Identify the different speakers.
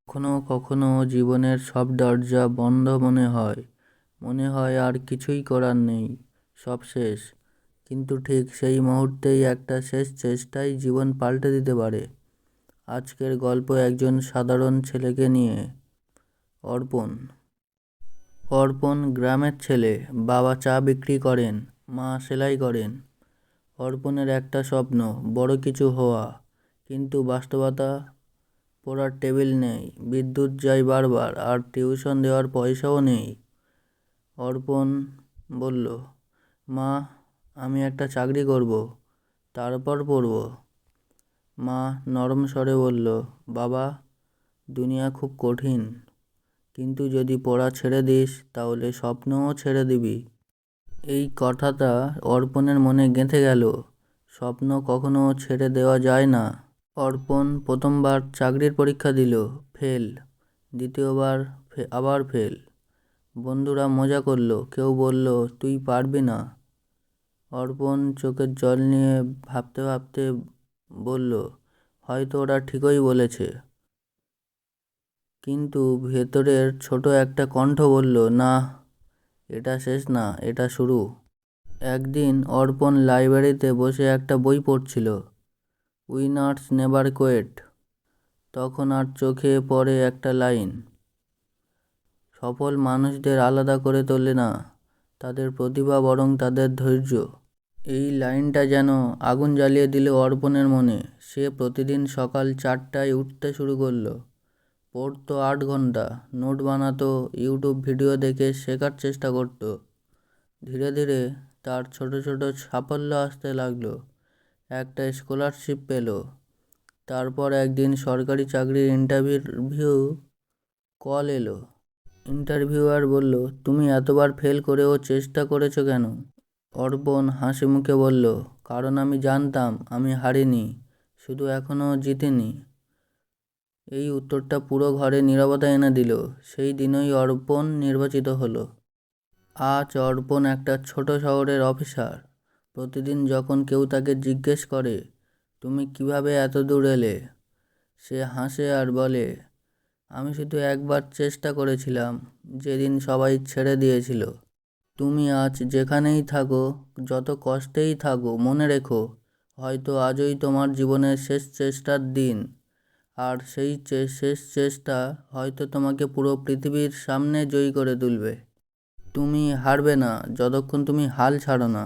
Speaker 1: কখনো কখনো জীবনের সব দরজা বন্ধ মনে হয় আর কিছুই করার নেই, সব শেষ। কিন্তু ঠিক সেই মুহূর্তেই একটা শেষ চেষ্টাই জীবন পাল্টে দিতে পারে। আজকের গল্প একজন সাধারণ ছেলেকে নিয়ে। অর্পণ। অর্পণ গ্রামের ছেলে। বাবা চা বিক্রি করেন, মা সেলাই করেন। অর্পণের একটা স্বপ্ন, বড় কিছু হওয়া। কিন্তু বাস্তবতা, পড়ার টেবিল নেই, বিদ্যুৎ যায় বারবার, আর টিউশন দেওয়ার পয়সাও নেই। অর্পণ বলল, মা, আমি একটা চাকরি করব, তারপর পড়ব। মা নরম স্বরে বলল, বাবা, দুনিয়া খুব কঠিন, কিন্তু যদি পড়া ছেড়ে দিস তাহলে স্বপ্নও ছেড়ে দিবি। এই কথাটা অর্পণের মনে গেঁথে গেল। স্বপ্ন কখনো ছেড়ে দেওয়া যায় না। অর্পণ প্রথমবার চাকরির পরীক্ষা দিল, ফেল। দ্বিতীয়বার আবার ফেল। বন্ধুরা মজা করলো, কেউ বলল, তুই পারবি না। অর্পণ চোখের জল নিয়ে ভাবতে ভাবতে বলল, হয়তো ওরা ঠিকই বলেছে। কিন্তু ভেতরের ছোট একটা কণ্ঠ বলল, না, এটা শেষ না, এটা শুরু। একদিন অর্পণ লাইব্রেরিতে বসে একটা বই পড়ছিল, উইনার্স নেভার কোয়েট। তখন আর চোখে পড়ে একটা লাইন, সফল মানুষদের আলাদা করে তোলে না তাদের প্রতিভা, বরং তাদের ধৈর্য। এই লাইনটা যেন আগুন জ্বালিয়ে দিল অর্পণের মনে। সে প্রতিদিন সকাল 4টায় উঠতে শুরু করলো, পড়তো 8 ঘন্টা, নোট বানাতো, ইউটিউব ভিডিও দেখে শেখার চেষ্টা করত। ধীরে ধীরে তার ছোট ছোট সাফল্য আসতে লাগলো। একটা স্কলারশিপ পেল, তারপর একদিন সরকারি চাকরির ইন্টারভিউ কল এলো। ইন্টারভিউয়ার বলল, তুমি এতবার ফেল করেও চেষ্টা করেছো কেন? অর্পণ হাসি মুখে বলল, কারণ আমি জানতাম আমি হারিনি, শুধু এখনও জিতিনি। এই উত্তরটা পুরো ঘরে নীরবতা এনে দিল। সেই দিনই অর্পণ নির্বাচিত হলো। আজ অর্পণ একটা ছোট শহরের অফিসার। প্রতিদিন যখন কেউ তাকে জিজ্ঞেস করে, তুমি কিভাবে এত দূর এলে, সে হাসে আর বলে, আমি শুধু একবার চেষ্টা করেছিলাম, যেদিন সবাই ছেড়ে দিয়েছিল। তুমি আজ যেখানেই থাকো, যত কষ্টেই থাকো, মনে রেখো, হয়তো আজই তোমার জীবনের শেষ চেষ্টার দিন। আর সেই শেষ চেষ্টা হয়তো তোমাকে পুরো পৃথিবীর সামনে জয়ী করে তুলবে। তুমি হারবে না যতক্ষণ তুমি হাল ছাড়ো না।